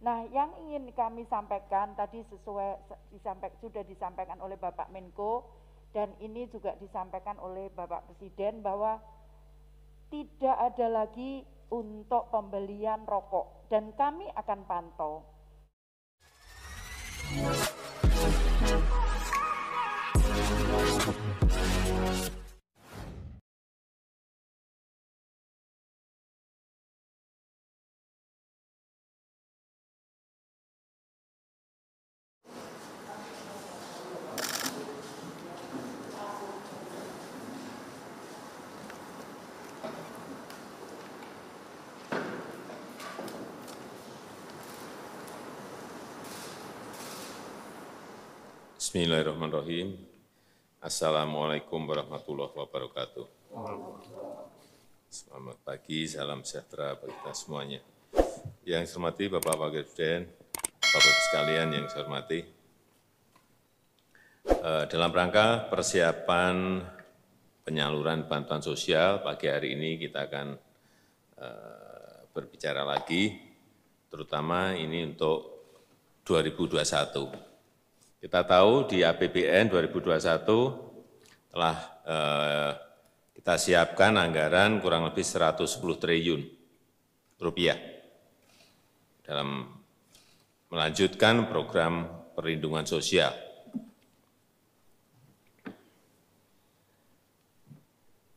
Nah, yang ingin kami sampaikan tadi sudah disampaikan oleh Bapak Menko dan ini juga disampaikan oleh Bapak Presiden bahwa tidak ada lagi untuk pembelian rokok dan kami akan pantau. Bismillahirrahmanirrahim. Assalamualaikum warahmatullahi wabarakatuh. Selamat pagi, salam sejahtera bagi kita semuanya. Yang saya hormati Bapak Wakil Presiden, Bapak sekalian yang saya hormati, dalam rangka persiapan penyaluran bantuan sosial, pagi hari ini kita akan berbicara lagi, terutama ini untuk 2021. Kita tahu di APBN 2021 telah kita siapkan anggaran kurang lebih 110 triliun rupiah dalam melanjutkan program perlindungan sosial.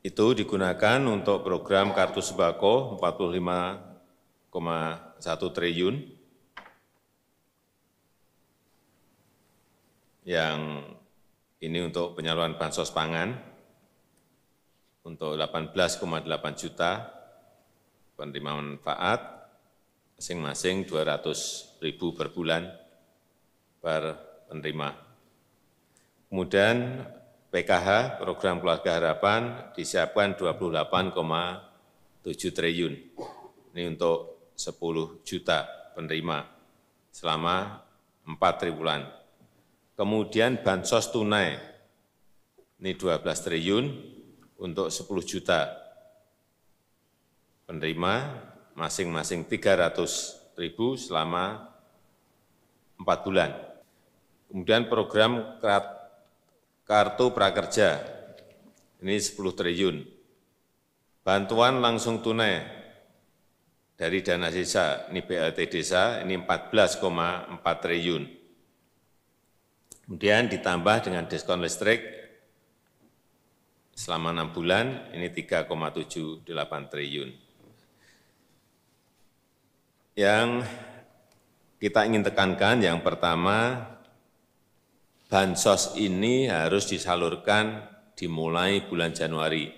Itu digunakan untuk program kartu sembako 45,1 triliun, yang ini untuk penyaluran bansos pangan untuk 18,8 juta penerima manfaat, masing-masing 200.000 per bulan per penerima. Kemudian PKH, Program Keluarga Harapan, disiapkan 28,7 triliun. Ini untuk 10 juta penerima selama 4 triwulan. Kemudian bansos tunai, ini 12 triliun untuk 10 juta penerima, masing-masing 300.000 selama 4 bulan. Kemudian program Kartu Prakerja, ini 10 triliun. Bantuan langsung tunai dari dana desa, ini BLT desa, ini 14,4 triliun. Kemudian ditambah dengan diskon listrik selama 6 bulan, ini 3,78 triliun. Yang kita ingin tekankan, yang pertama, bansos ini harus disalurkan dimulai bulan Januari.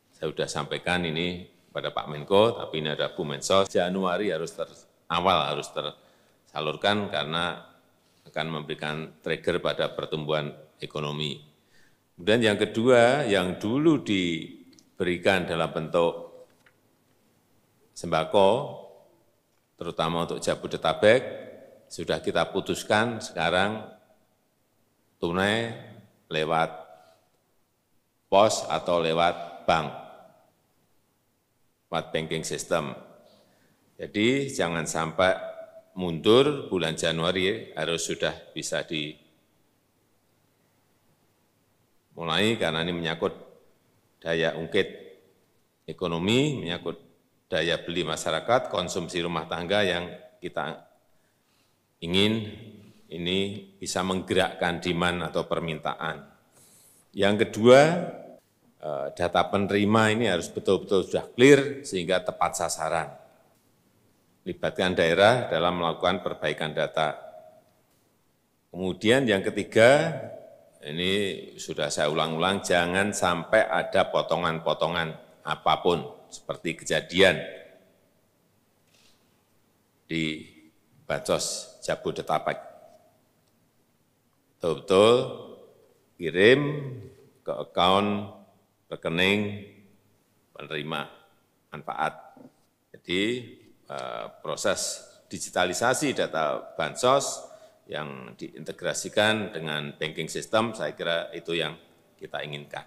Saya sudah sampaikan ini pada Pak Menko, tapi ini ada Bu Mensos, Januari awal harus tersalurkan karena akan memberikan trigger pada pertumbuhan ekonomi. Kemudian yang kedua, yang dulu diberikan dalam bentuk sembako, terutama untuk Jabodetabek, sudah kita putuskan sekarang tunai lewat pos atau lewat bank, lewat banking system. Jadi jangan sampai mundur, bulan Januari harus sudah bisa dimulai karena ini menyangkut daya ungkit ekonomi, menyangkut daya beli masyarakat, konsumsi rumah tangga yang kita ingin ini bisa menggerakkan demand atau permintaan. Yang kedua, data penerima ini harus betul-betul sudah clear sehingga tepat sasaran. Libatkan daerah dalam melakukan perbaikan data. Kemudian yang ketiga, ini sudah saya ulang-ulang, jangan sampai ada potongan-potongan apapun, seperti kejadian di Bansos Jabodetabek. Betul-betul kirim ke akun rekening penerima manfaat. Jadi proses digitalisasi data bansos yang diintegrasikan dengan banking system, saya kira itu yang kita inginkan.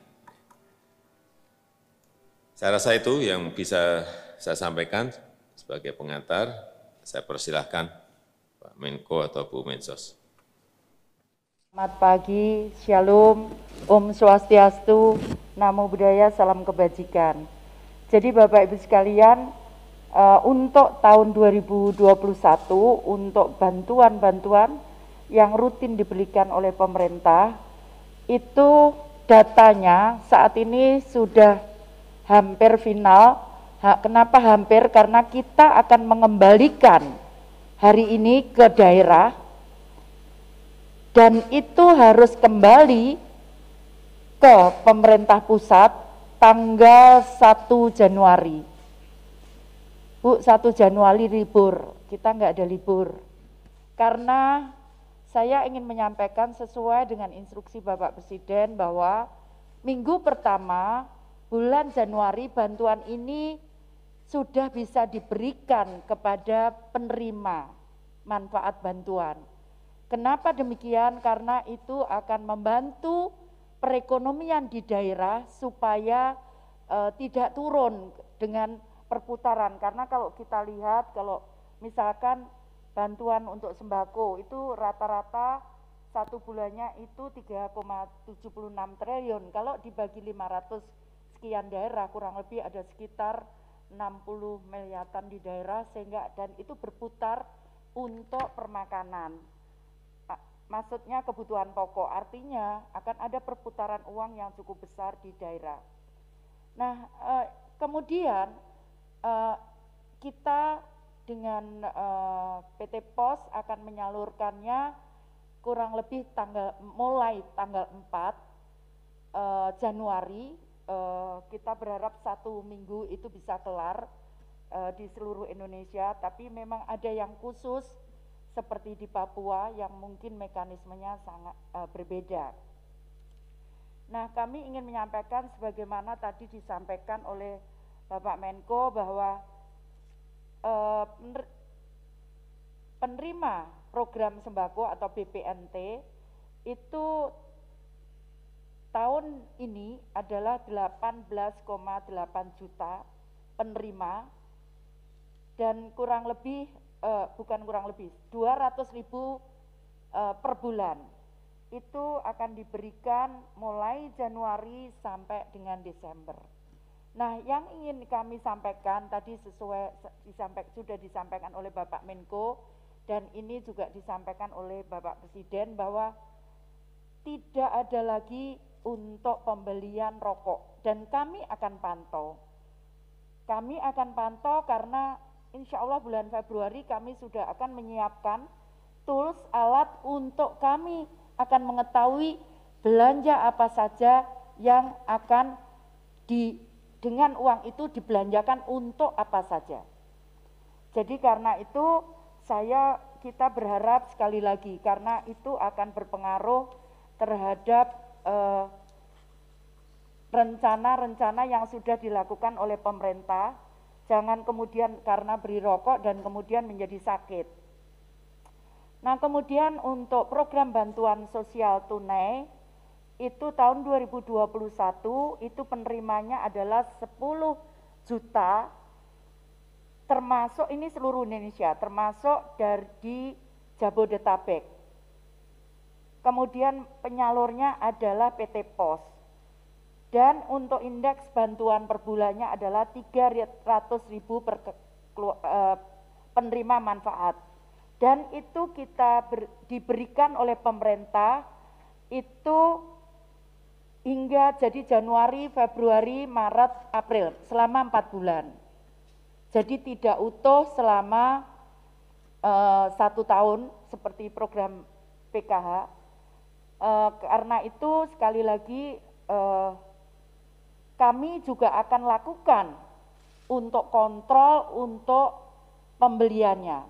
Saya rasa itu yang bisa saya sampaikan sebagai pengantar. Saya persilahkan Menko atau Bu Mensos. Selamat pagi, Shalom, Om Swastiastu, Namo Buddhaya, Salam Kebajikan. Jadi Bapak Ibu sekalian, untuk tahun 2021 untuk bantuan-bantuan yang rutin diberikan oleh pemerintah itu datanya saat ini sudah hampir final. Kenapa hampir? Karena kita akan mengembalikan hari ini ke daerah dan itu harus kembali ke pemerintah pusat tanggal 1 Januari. Bu, 1 Januari libur, kita nggak ada libur. Karena saya ingin menyampaikan sesuai dengan instruksi Bapak Presiden bahwa minggu pertama bulan Januari bantuan ini sudah bisa diberikan kepada penerima manfaat bantuan. Kenapa demikian? Karena itu akan membantu perekonomian di daerah supaya tidak turun dengan perputaran. Karena kalau kita lihat, kalau misalkan bantuan untuk sembako itu rata-rata satu bulannya itu 3,76 triliun. Kalau dibagi 500 sekian daerah, kurang lebih ada sekitar 60 miliaran di daerah, sehingga dan itu berputar untuk permakanan. Maksudnya kebutuhan pokok, artinya akan ada perputaran uang yang cukup besar di daerah. Nah, kemudian kita dengan PT POS akan menyalurkannya kurang lebih mulai tanggal 4 Januari. Kita berharap 1 minggu itu bisa kelar di seluruh Indonesia, tapi memang ada yang khusus seperti di Papua yang mungkin mekanismenya sangat berbeda. Nah, kami ingin menyampaikan sebagaimana tadi disampaikan oleh Bapak Menko bahwa penerima program sembako atau BPNT itu tahun ini adalah 18,8 juta penerima dan kurang lebih, 200.000 per bulan. Itu akan diberikan mulai Januari sampai dengan Desember. Nah, yang ingin kami sampaikan tadi sudah disampaikan oleh Bapak Menko dan ini juga disampaikan oleh Bapak Presiden bahwa tidak ada lagi untuk pembelian rokok dan kami akan pantau. Kami akan pantau karena insya Allah bulan Februari kami sudah akan menyiapkan tools, alat untuk kami akan mengetahui belanja apa saja yang akan dengan uang itu dibelanjakan untuk apa saja. Jadi karena itu kita berharap sekali lagi karena itu akan berpengaruh terhadap rencana-rencana yang sudah dilakukan oleh pemerintah, jangan kemudian karena beri rokok dan kemudian menjadi sakit. Nah, kemudian untuk program bantuan sosial tunai, itu tahun 2021 itu penerimanya adalah 10 juta, termasuk ini seluruh Indonesia, termasuk dari Jabodetabek. Kemudian penyalurnya adalah PT POS. Dan untuk indeks bantuan per bulannya adalah 300.000 per penerima manfaat. Dan itu kita diberikan oleh pemerintah itu hingga jadi Januari, Februari, Maret, April, selama 4 bulan. Jadi tidak utuh selama 1 tahun seperti program PKH. Karena itu sekali lagi kami juga akan lakukan untuk kontrol untuk pembeliannya.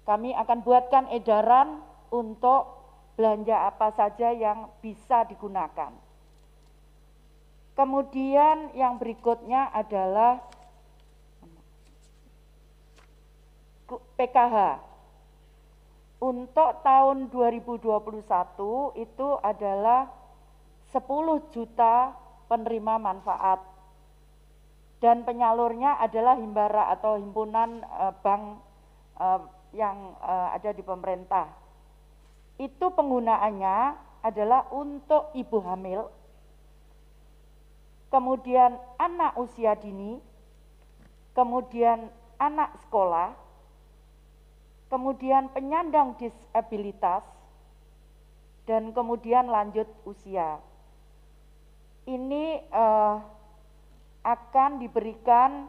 Kami akan buatkan edaran untuk belanja apa saja yang bisa digunakan. Kemudian yang berikutnya adalah PKH. Untuk tahun 2021 itu adalah 10 juta penerima manfaat dan penyalurnya adalah Himbara atau Himpunan Bank yang ada di pemerintah. Itu penggunaannya adalah untuk ibu hamil, kemudian anak usia dini, kemudian anak sekolah, kemudian penyandang disabilitas, dan kemudian lanjut usia. Ini akan diberikan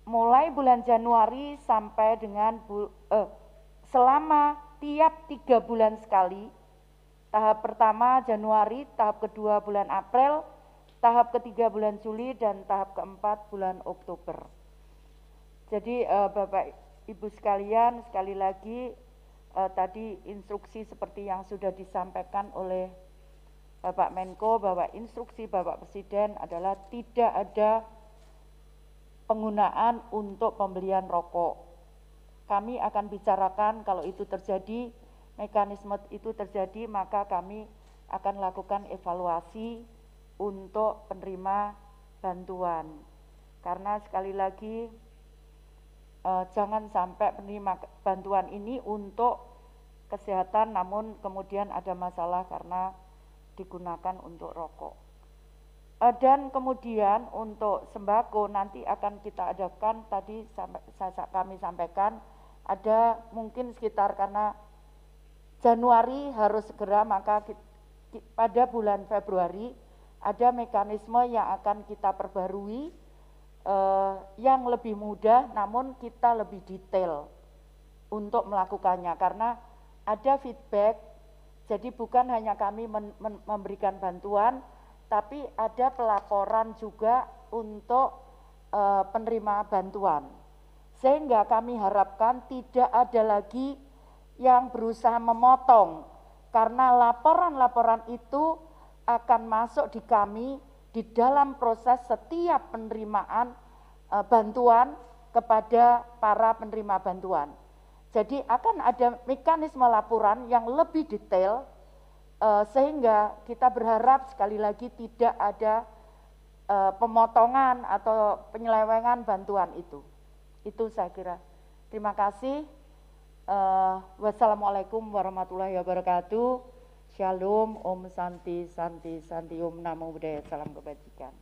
mulai bulan Januari sampai dengan selama tiap 3 bulan sekali. Tahap pertama Januari, tahap kedua bulan April, tahap ketiga bulan Juli, dan tahap keempat bulan Oktober. Jadi Bapak Ibu sekalian, sekali lagi tadi instruksi seperti yang sudah disampaikan oleh Bapak Menko, bahwa instruksi Bapak Presiden adalah tidak ada penggunaan untuk pembelian rokok. Kami akan bicarakan kalau itu terjadi, mekanisme itu terjadi, maka kami akan lakukan evaluasi untuk penerima bantuan. Karena sekali lagi jangan sampai penerima bantuan ini untuk kesehatan namun kemudian ada masalah karena digunakan untuk rokok. Dan kemudian untuk sembako nanti akan kita adakan, tadi kami sampaikan ada mungkin sekitar, karena Januari harus segera, maka pada bulan Februari ada mekanisme yang akan kita perbarui yang lebih mudah namun kita lebih detail untuk melakukannya, karena ada feedback. Jadi bukan hanya kami memberikan bantuan, tapi ada pelaporan juga untuk penerima bantuan, sehingga kami harapkan tidak ada lagi yang berusaha memotong, karena laporan-laporan itu akan masuk di kami di dalam proses setiap penerimaan bantuan kepada para penerima bantuan. Jadi akan ada mekanisme laporan yang lebih detail, sehingga kita berharap sekali lagi tidak ada pemotongan atau penyelewengan bantuan itu. Itu saya kira. Terima kasih. Wassalamualaikum warahmatullahi wabarakatuh. Shalom, Om Santi, Santi, Santi, Om Namo Buddhaya, salam kebajikan.